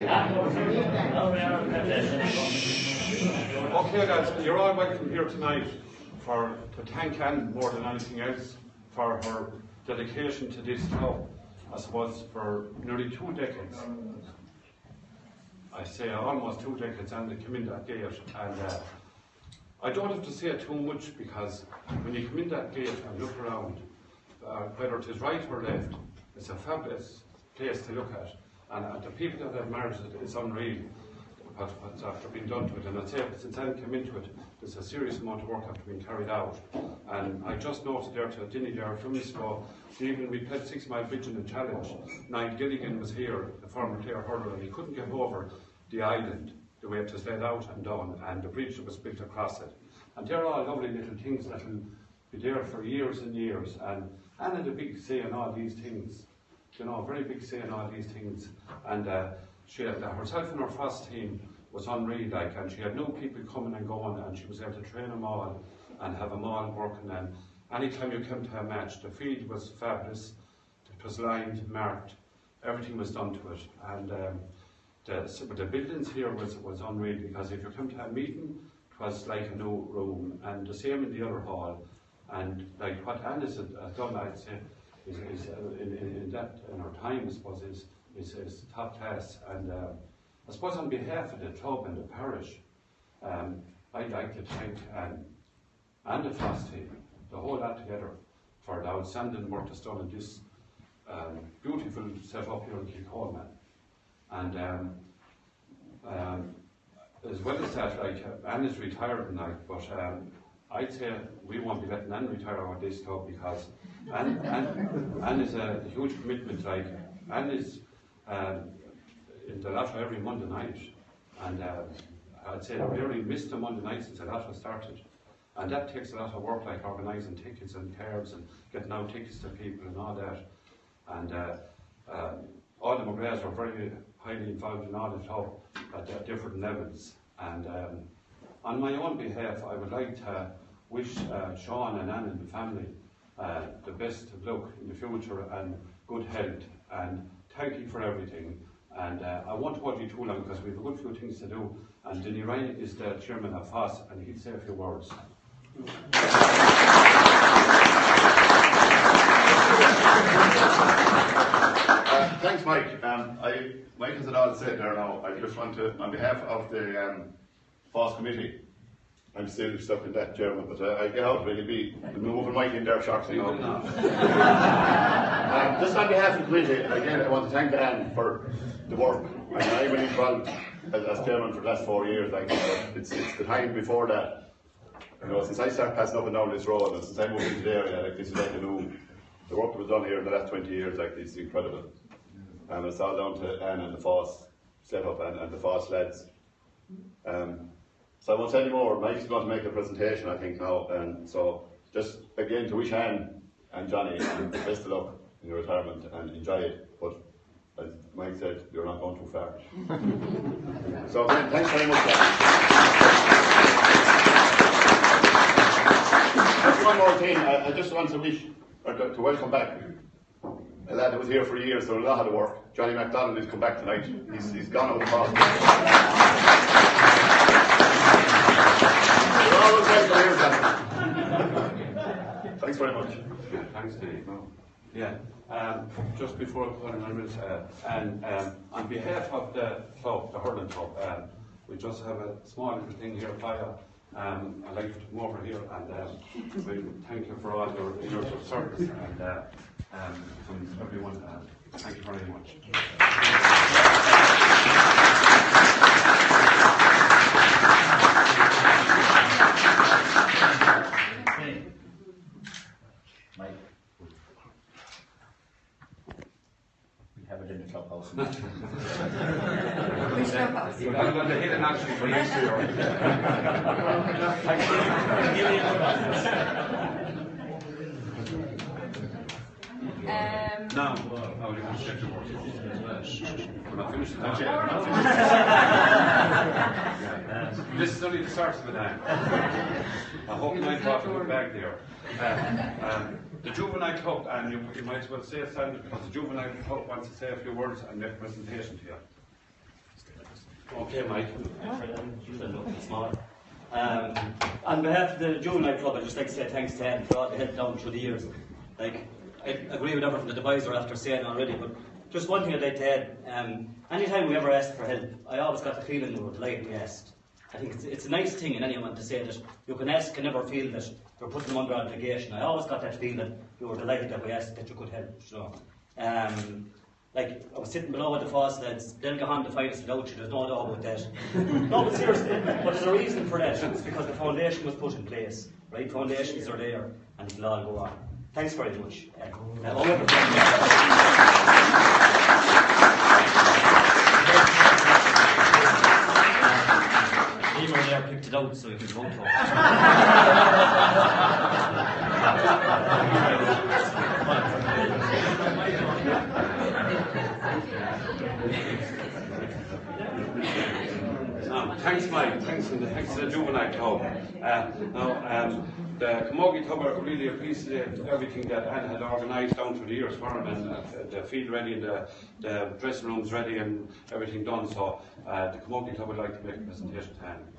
Okay lads, you're all welcome here tonight to thank Anne more than anything else for her dedication to this club, I suppose, for nearly 2 decades. I say almost 2 decades, and they came in that gate, and I don't have to say too much, because when you come in that gate and look around, whether it is right or left, it's a fabulous place to look at. And the people that have managed it, it's unreal what's after being done to it. And I'd say since I came into it, there's a serious amount of work after being carried out. And I just noted there to Dinny there a few minutes ago, even we played 6 Mile Bridge in the challenge. Niall Gilligan was here, the former Clare hurler, and he couldn't get over the island, the way it was laid out and done, and the bridge that was built across it. And they're all lovely little things that will be there for years and years. And Anne had a big say in all these things. You know, a very big say in all these things, and she had, herself and her first team was unreal, like, and she had no people coming and going, and she was able to train them all and have them all working. And anytime you came to a match, the field was fabulous, it was lined, marked, everything was done to it, and the buildings here was unreal, because if you came to a meeting, it was like a new room, and the same in the other hall. And like what Anne has done, I'd say, in our time, I suppose, is top class. And I suppose on behalf of the club and the parish, I'd like to thank Anne and the FOSS team, the whole lot together, for the outstanding work that's done in this beautiful set-up here in Kilcolman. And as well as that, like, Anne is retired tonight, but I'd say we won't be letting Anne retire out of this club, because Anne is a huge commitment. Like, Anne is in the lottery every Monday night, and I'd say I rarely missed a Monday night since the lottery started. And that takes a lot of work, like organising tickets and cards and getting out tickets to people and all that. And all the McGraths are very highly involved in all the club at different levels. And on my own behalf, I would like to wish Sean and Anne and the family the best of luck in the future and good health, and thank you for everything. And I won't hold you too long, because we have a good few things to do, and Denny Ryan is the chairman of FOSS, and he'll say a few words. Thanks, Mike. Mike has it all said there now. I just want to, on behalf of the FOSS committee, I'm still stuck in that German, but I'll get out really be moving Mike in there shortly now. Just on behalf of the committee, again, I want to thank Anne for the work. And I've been involved as chairman for the last 4 years. Like, it's the time before that. You know, since I started passing up and down this road, and since I moved into the area, like, this is like the work that was done here in the last 20 years, like, it's incredible. And it's all down to Anne and the FOSS setup and the FOSS lads. So I won't say any more. Mike's going to make a presentation, I think, now, and so just again to wish Anne and Johnny the best of luck in your retirement, and enjoy it. But as Mike said, you're not going too far. So again, thanks very much. Just one more thing. I just want to wish, or to welcome back a lad that was here for years, so a lot of the work. Johnny McDonald has come back tonight. He's gone out the cross. Thanks very much. Yeah, thanks, Dave. Yeah, just before I put on this, and on behalf of the club, the hurling club, we just have a small little thing here for you. I'd like to come over here and we thank you for all your years of service, and from everyone. Thank you very much. Mike, we have it in the clubhouse. I'm going to hit an action for next year. No, we're going to check the work. We're not finished This is only the start of the day. I hope you might walk a good bag there. The juvenile club, and you might as well say it, Sandy, because the juvenile club wants to say a few words and make a presentation to you. Okay, Mike. Small. On behalf of the Juvenile Club, I'd just like to say thanks to Ed for all the help down through the years. Like, I agree with everything the advisor after saying already, but just one thing I'd like to add. Anytime we ever asked for help, I always got the feeling we were delighted we asked. I think it's a nice thing in anyone to say that you can ask and never feel that you're putting them under obligation. I always got that feeling you were delighted that we asked that you could help. So, like, I was sitting below at the fast lads, they'll go on to fight us without you, there's no doubt about that. No, but seriously, but there's a reason for that. It's because the foundation was put in place, right? Foundations are there, and it'll all go on. Thanks very much. Emer there picked it out so you can vote for Thanks, Mike. Thanks to the Juvenile Club. The Camogie Club really appreciate everything that Anne had organised down through the years for him, and the field ready, and the dressing rooms ready, and everything done. So the Camogie Club would like to make a presentation to Anne.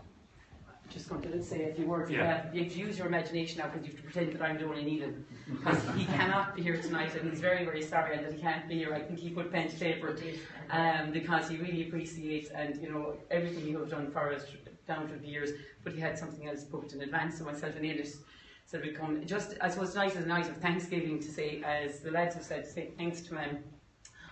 Just going to say a few words. You have to use your imagination now, because you have to pretend that I'm the only Neil, because he cannot be here tonight, and he's very, very sorry that he can't be here. I think he put pen to paper because he really appreciates and everything you have done for us down through the years. But he had something else booked in advance, so myself and Neil said we'd come. Just I suppose tonight is a night of Thanksgiving to say, as the lads have said, to say thanks to him.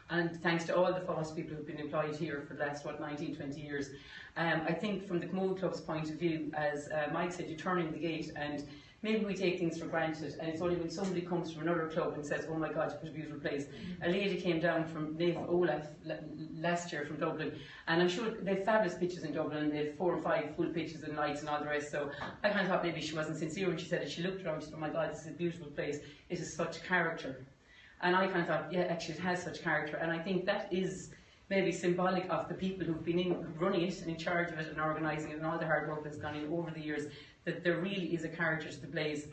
And thanks to all the FOSS people who've been employed here for the last, 19, 20 years. I think from the Camogie Club's point of view, as Mike said, you turn in the gate and maybe we take things for granted, and it's only when somebody comes from another club and says, oh my God, what a beautiful place. A lady came down from Nath Olaf last year from Dublin, and I'm sure they have fabulous pitches in Dublin, and they have 4 or 5 full pitches and lights and all the rest, so I kind of thought maybe she wasn't sincere when she said it. She looked around and she said, oh my God, this is a beautiful place, it has such character. And I kind of thought, yeah, actually it has such character, and I think that is maybe symbolic of the people who've been running it and in charge of it and organising it and all the hard work that's gone in over the years, that there really is a character to the place.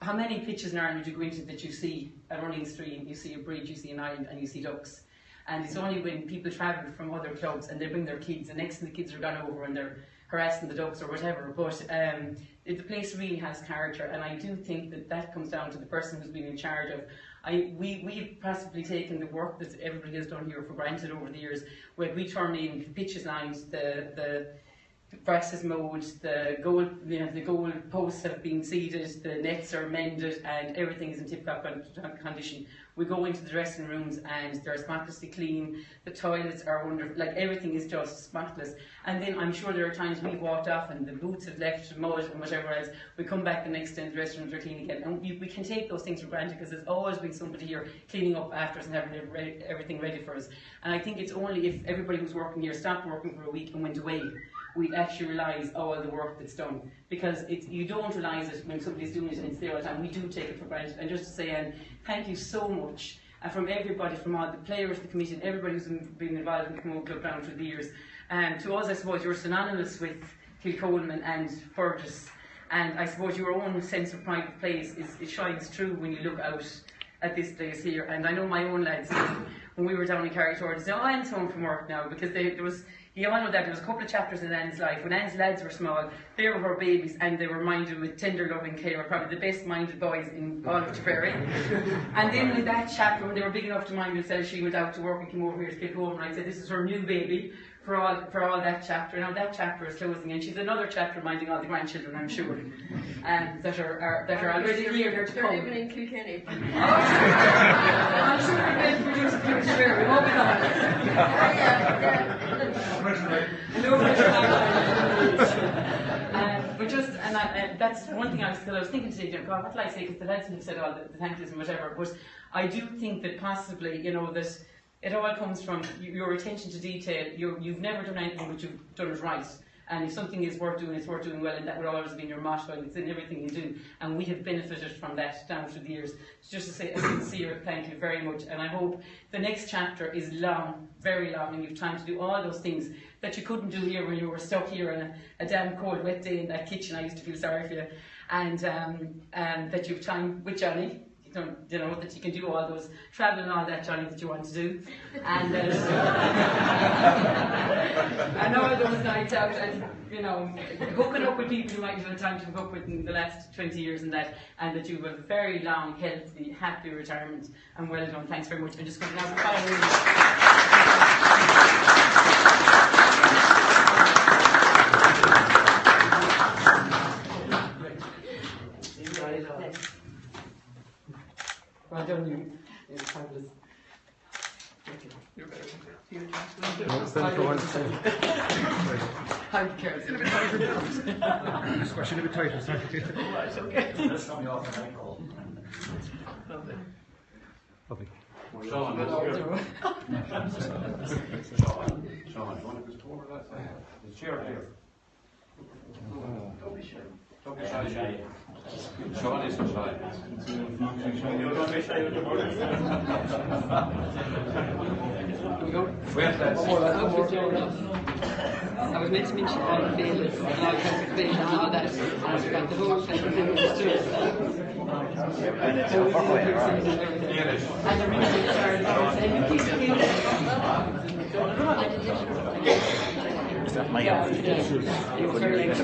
How many pitches in Ireland would you go into that you see a running stream, you see a bridge, you see an island, and you see ducks? And it's only when people travel from other clubs and they bring their kids, and next thing the kids are gone over and they're harassing the ducks or whatever, but the place really has character, and I do think that that comes down to the person who's been in charge of. We've possibly taken the work that everybody has done here for granted over the years, where we turn in pitches lined, the grass is mowed, the goal posts have been seeded, the nets are mended, and everything is in tip-top condition. We go into the dressing rooms and they're spotlessly clean, the toilets are wonderful, like everything is just spotless. And then I'm sure there are times we've walked off and the boots have left mud and whatever else, we come back the next day and the dressing rooms are clean again. And we can take those things for granted because there's always been somebody here cleaning up after us and having everything ready for us. And I think it's only if everybody who's working here stopped working for a week and went away, we actually realise all the work that's done, because you don't realise it when somebody's doing it and it's there all the time. We do take it for granted. And just to say, thank you so much from everybody, from all the players, the committee, and everybody who's been involved in the Camogie Club down through the years. To us, I suppose you're synonymous with Kilcolman and Fergus, and I suppose your own sense of pride of place it shines through when you look out at this place here. And I know my own lads, when we were down in Carricktor, they said, oh, Anne's home from work now, because you all know that there was a couple of chapters in Anne's life. When Anne's lads were small, they were her babies, and they were minded with tender loving care, probably the best minded boys in all of Tipperary. And then with that chapter, when they were big enough to mind themselves, she went out to work and came over here to pick home, and I said, this is her new baby for all that chapter. Now that chapter is closing, and she's another chapter minding all the grandchildren, I'm sure, that are already here to come. They're living in Kilkenny. I'm sure we're going to produce a picture. We hope but that's one thing I was thinking today, God, what will I say, because the lads have said all the thank yous and whatever, but I do think that possibly, that it all comes from your attention to detail. You've never done anything but you've done it right. And if something is worth doing, it's worth doing well, and that will always be your motto, and it's in everything you do. And we have benefited from that down through the years. So just to say a sincere thank you very much, and I hope the next chapter is long, very long, and you've time to do all those things that you couldn't do here when you were stuck here on a damn cold, wet day in that kitchen. I used to feel sorry for you. And that you've time with Johnny. That you can do all those travel and all that, Johnny, that you want to do. And and all those nights out, and hooking up with people you might have had time to hook up with in the last 20 years and that you have a very long, healthy, happy retirement, and well done. Thanks very much. I'm just going to now well done, you. It's fabulous. You're better. Stand for one second. I'm careful. Squashing a bit tighter, sorry. Right, okay. Let's come off the mic call. Lovely. Lovely. Sean, Sean, do you want to just over that side? the chair here. Don't be shy. Don't be shy. Sean isn't shy. Wait, lads. I was meant to mention all the failures, and all kinds of failures and all that, and I forgot the whole thing, and then we just do it. And the really started saying, you keep doing Is that my own? it was very late.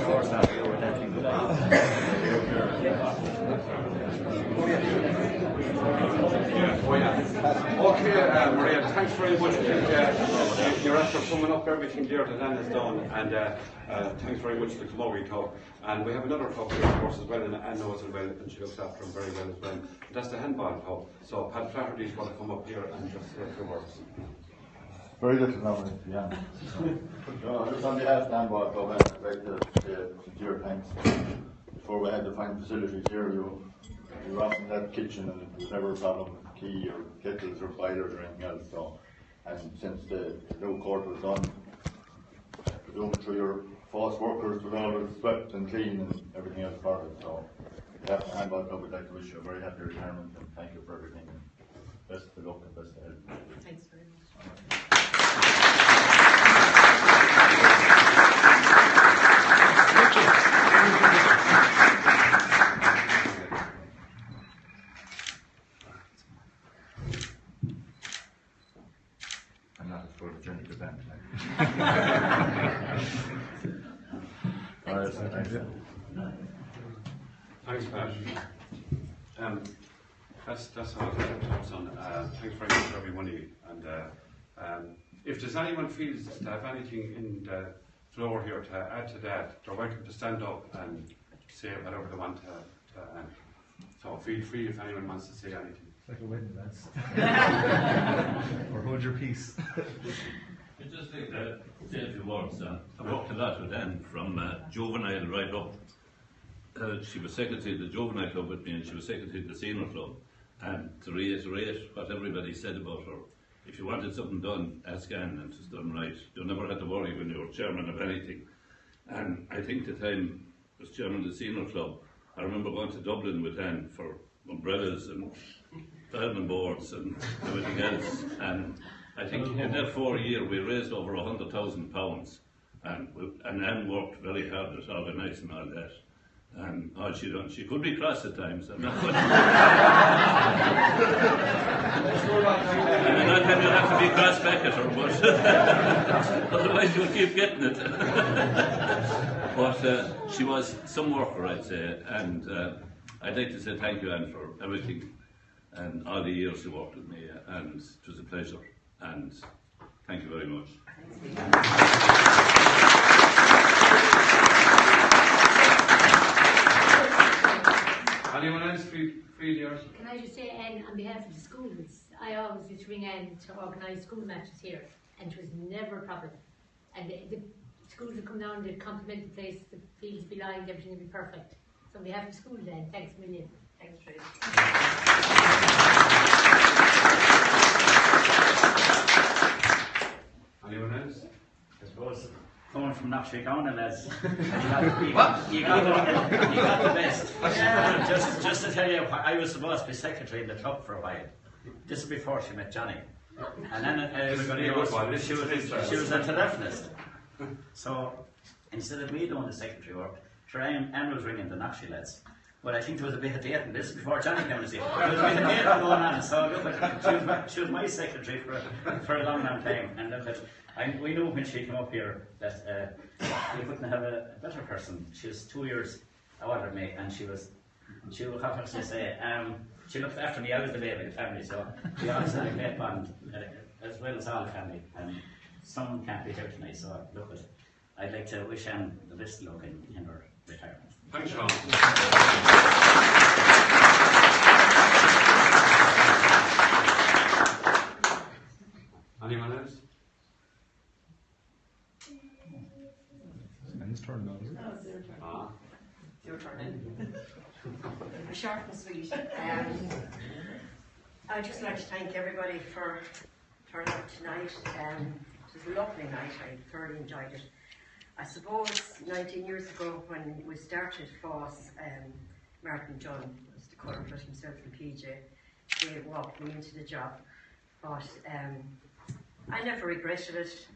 Oh yeah. Okay, Maria, thanks very much. You're after summing up everything there that Anne has done, and thanks very much to the Camogie Club. And we have another club here, of course, as well, and Anne knows it well, and she looks after him very well as well. And that's the handball club. So Pat Flaherty's going to come up here and just say a few words. Very little knowledge, yeah. Just on behalf of the handball club, I'd like to say sincere thanks. Before we had the fine facilities here, you were often in that kitchen and there was never a problem with key or kettles or boilers or anything else. So, and since the new court was done, presumably through your force workers was always swept and clean and everything else part of it. So, on behalf of the handball club, I'd like to wish you a very happy retirement and thank you for everything. And best of luck and best of health. Thanks very much. I'm not as full of journey to that. Thanks, Pat. That's all I have on. Thanks very much, everybody. And if there's anyone feels to have anything in the floor here to add to that, they're welcome to stand up and say whatever they want to so feel free if anyone wants to say anything. It's like a wedding dance. Or hold your peace. I just think that say a few words. I worked a lot with Anne from juvenile right up. She was secretary of the juvenile club with me, and she was secretary of the senior club. And to reiterate what everybody said about her, if you wanted something done, ask Anne, and it's done right. You never had to worry when you were chairman of anything. And I think the time I was chairman of the senior club, I remember going to Dublin with Anne for umbrellas and diving boards and everything else. And I think in that 4 year we raised over £100,000, and Anne worked very hard at organising all that. And all she done, she could be cross at times. And not that you have to be cross back at her, but otherwise you'll keep getting it. But she was some worker, I'd say, and I'd like to say thank you, Anne, for everything and all the years you worked with me, and it was a pleasure, and thank you very much. Anyone else feel yours? Can I just say, Anne, on behalf of the schools, I always used to ring Anne to organise school matches here, and it was never a problem. And the schools would come down, they'd compliment the place, the fields would be lined, everything would be perfect. So on behalf of the schools, Anne, thanks a million. Thanks, Tracy. Anyone else? I suppose coming from Knockshire lads, you got the best. Just to tell you, I was supposed to be secretary in the club for a while. This is before she met Johnny. And then everybody else, she was a telephonist. So instead of me doing the secretary work, Anne was ringing the Knockshire lads. But I think there was a bit of dating, this before Johnny came to see. There was a bit of dating going on, so look, she was my secretary for a long time. And look, we knew when she came up here that we couldn't have a better person. She was 2 years older than me, and she would have to say, she looked after me. I was the baby of the family, so we always had a great bond, as well as all the family. And someone can't be here tonight, so look, I'd like to wish Anne the best luck in her retirement. Thanks, Sean. Anyone else? It's turn now. Your turn. Short and sweet. I'd just like to thank everybody for turning up tonight. It was a lovely night. I thoroughly enjoyed it. I suppose 19 years ago when we started FOSS, Martin John was the culprit himself and PJ. They walked me into the job. But I never regretted it.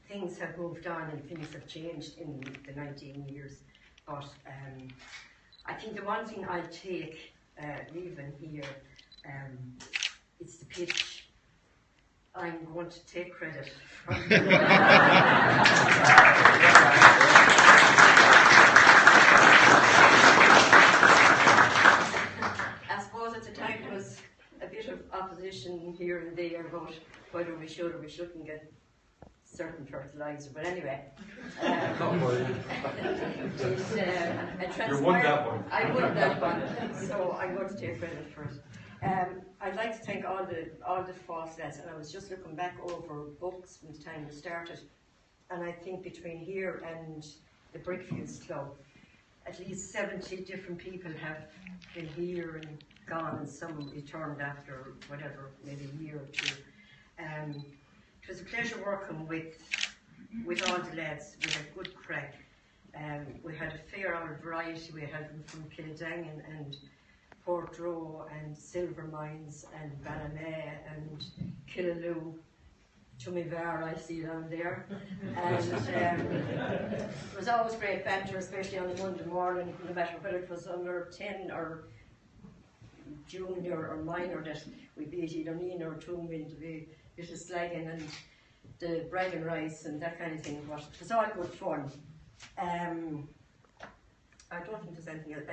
Things have moved on and things have changed in the 19 years. But I think the one thing I take leaving here, it's the pitch. I'm going to take credit from I suppose at the time there was a bit of opposition here and there about whether we should or we shouldn't get certain fertiliser, but anyway. You won that one. I won that one, so I'm going to take credit for it. I'd like to thank all the FOSS lads, and I was just looking back over books from the time we started, and I think between here and the Brickfields Club, at least 70 different people have been here and gone, and some returned after whatever, maybe a year or two. It was a pleasure working with all the lads. We had good crack. We had a fair old variety. We had them from Kildangan and Portroe and Silver Mines and Ballymay and Killaloo. Tumivar, I see down there. And it was always great banter, especially on a Monday morning, no matter whether it was under 10 or junior or minor, that we beat either Neen or Toomey to be a bit of slagging and the bread and rice and that kind of thing. But it was all good fun. I don't think there's anything else.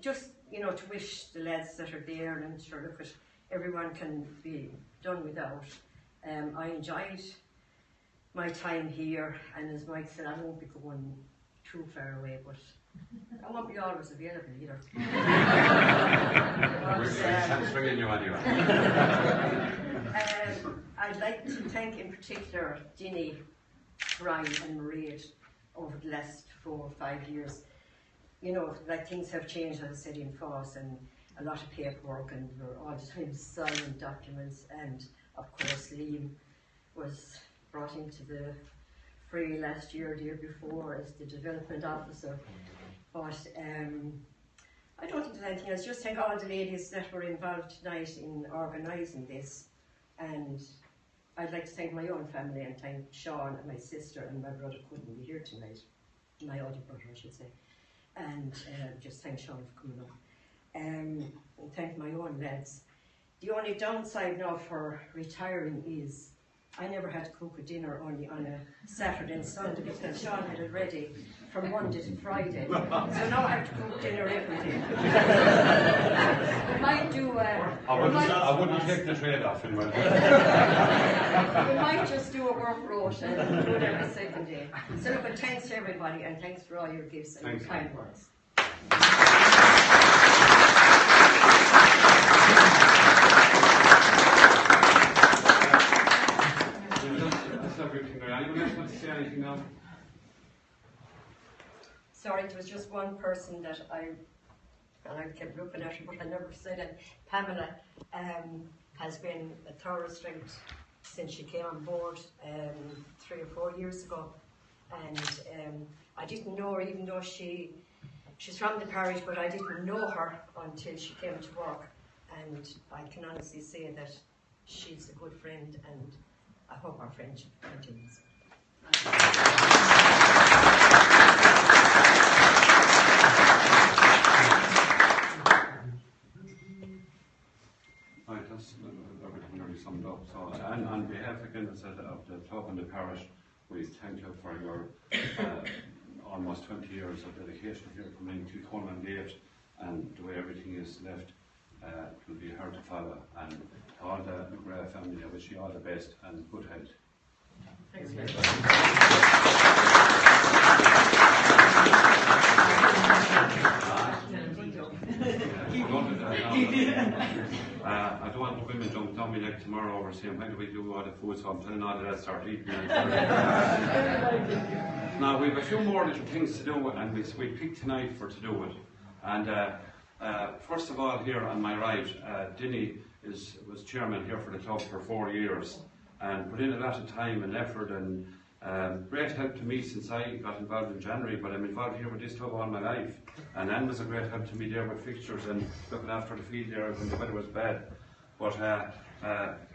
Just, to wish the lads that are there and sure, look at everyone can be done without. I enjoyed my time here, and as Mike said, I won't be going too far away, but I won't be always available either. Thanks for you anyway. I'd like to thank in particular Ginny, Brian and Mairead over the last 4 or 5 years. Like things have changed, as I said, in FOSS, and a lot of paperwork, and we're all the time signing documents, and of course Liam was brought into the fray last year, the year before, as the development officer. But I don't think there's anything else. Just thank all the ladies that were involved tonight in organising this, and I'd like to thank my own family and thank Sean and my sister, and my brother couldn't be here tonight, my older brother I should say, and just thank Sean for coming up. And thank my own lads. The only downside now for retiring is I never had to cook a dinner only on a Saturday and Sunday because Sean had it ready from Monday to Friday. So now I have to cook dinner every day. We might do I wouldn't take the trade off in my we might just do a work rota and do it every second day. So look, but thanks to everybody and thanks for all your gifts and your kind words. Anyone else want to say anything now? Sorry, there was just one person that I kept looking at her, but I never said it. Pamela has been a thorough strength since she came on board 3 or 4 years ago, and I didn't know her, even though she's from the parish, but I didn't know her until she came to work, and I can honestly say that she's a good friend, and I hope our friendship continues. club and the parish. We thank you for your almost 20 years of dedication here coming to Kilcolman Gate, and the way everything is left, it will be hard to follow. And to all the McGrath family, I wish you all the best and good health. Thanks, I don't want the women jumping on me like tomorrow over saying, when do we do all the food, so I'm telling all of that start eating. Now, we have a few more little things to do, and we picked tonight to do it. And first of all, here on my right, Dinny was chairman here for the club for 4 years, and put in a lot of time and effort, and great help to me since I got involved in January, but I'm involved here with this club all my life. And Anne was a great help to me there with fixtures and looking after the field there when the weather was bad. But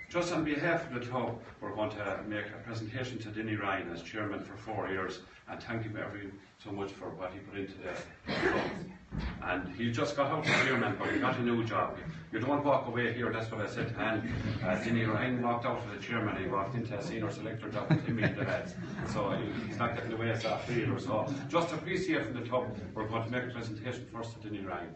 just on behalf of the club, we're going to make a presentation to Dinny Ryan as chairman for 4 years, and thank him so much for what he put into the club. And he just got out of chairman, but he got a new job. You don't walk away here, that's what I said to Anne. Dinny Ryan walked out of the chairman, he walked into a senior selector job with Timmy and the lads. So he's not getting away as a field or so. Just to appreciate from the club, we're going to make a presentation first to Dinny Ryan.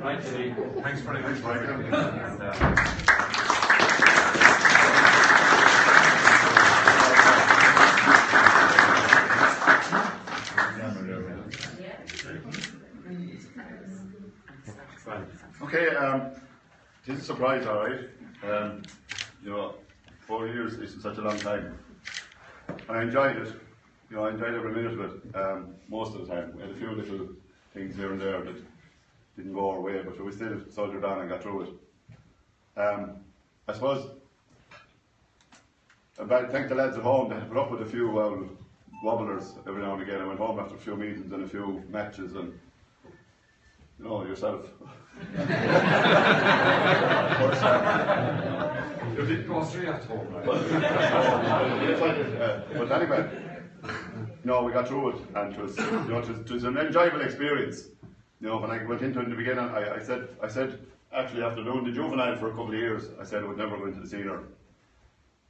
Right, thanks very much for everything. Okay, it's a surprise, all right. You know, 4 years isn't such a long time. And I enjoyed it. You know, I enjoyed every minute of it, most of the time. We had a few little things here and there that didn't go our way, but we still soldiered on and got through it. I suppose, I thank the lads at home. They had put up with a few wobblers every now and again. I went home after a few meetings and a few matches, and you know, yourself. You did go straight at home, right? But anyway, no, we got through it, and it was, you know, it was an enjoyable experience. You know, when I went into it in the beginning, I said, actually after doing the juvenile for a couple of years, I said I would never go into the senior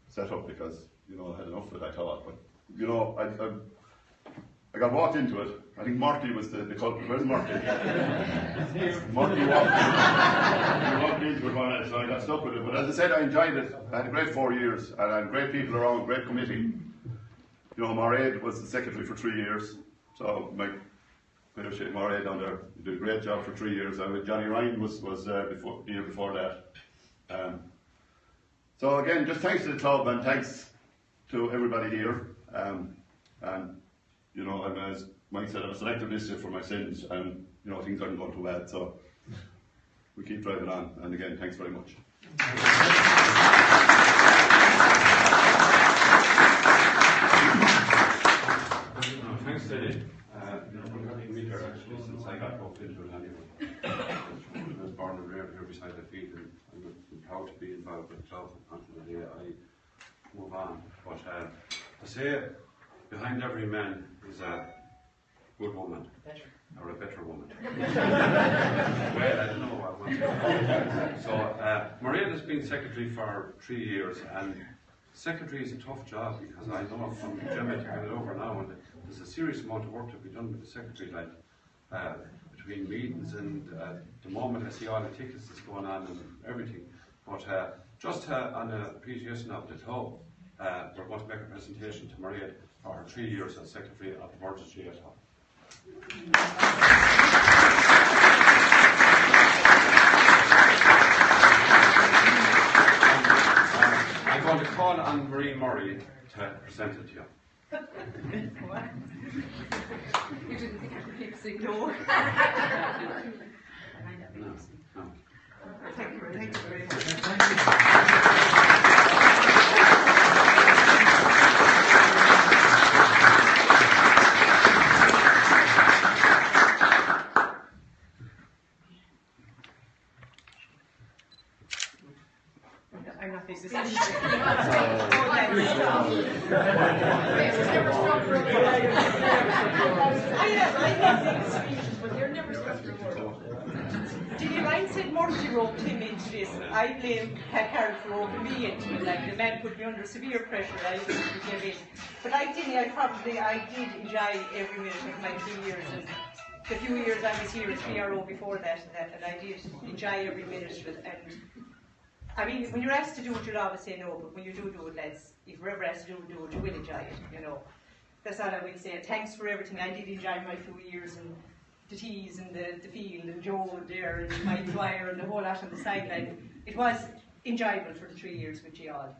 setup because, you know, I had enough of it, I thought. But, you know, I got walked into it. I think Marty was the culprit. Where's Marty? Marty walked into it one night, so I got stuck with it. But as I said, I enjoyed it. I had a great 4 years, and I had great people around, great committee. You know, Mairead was the secretary for 3 years, so my fellowship Mairead down there, he did a great job for 3 years. Johnny Ryan was the year before that. So again, just thanks to the club and thanks to everybody here. And you know, as Mike said, I'm a selective this year for my sins, and you know, things aren't going too bad, so we keep driving on. And again, thanks very much. Thanks, Eddie. We're having me here actually since I got booked into it anyway. I was born and reared here beside the field, and I'm proud to be involved with the club until the day I move on. But to say behind every man is a good woman. Or a better woman. Well, I don't know what I want to say. So, Mairead has been secretary for 3 years, and secretary is a tough job because I know from Gemma to get it over now, and there's a serious amount of work to be done with the secretary, like between meetings and the moment I see all the tickets that's going on and everything. But just on the appreciation of the club, we're going to make a presentation to Mairead for her 3 years as secretary of the Burgess GS Hall. I'm going to call on Marie Murray to present it to you. What? You didn't think I could keep saying no? No. Thank you very much. I'm not big. Ginny Ryan said Murphy roped him into this. I blame Carol for roping me into it. Like, the man put me under severe pressure. I didn't give in. But I did enjoy every minute of my 2 years. And the few years I was here as PRO before that, and I did enjoy every minute of it. And I mean, when you're asked to do it, you'll always say no, but when you do it, lads, if you're ever asked to do it, you will enjoy it, you know. That's all I will say. Thanks for everything. I did enjoy my few years, and the teas and the field, and Joe there, and Mike Dwyer, and the whole lot on the sideline. It was enjoyable for the 3 years with you all.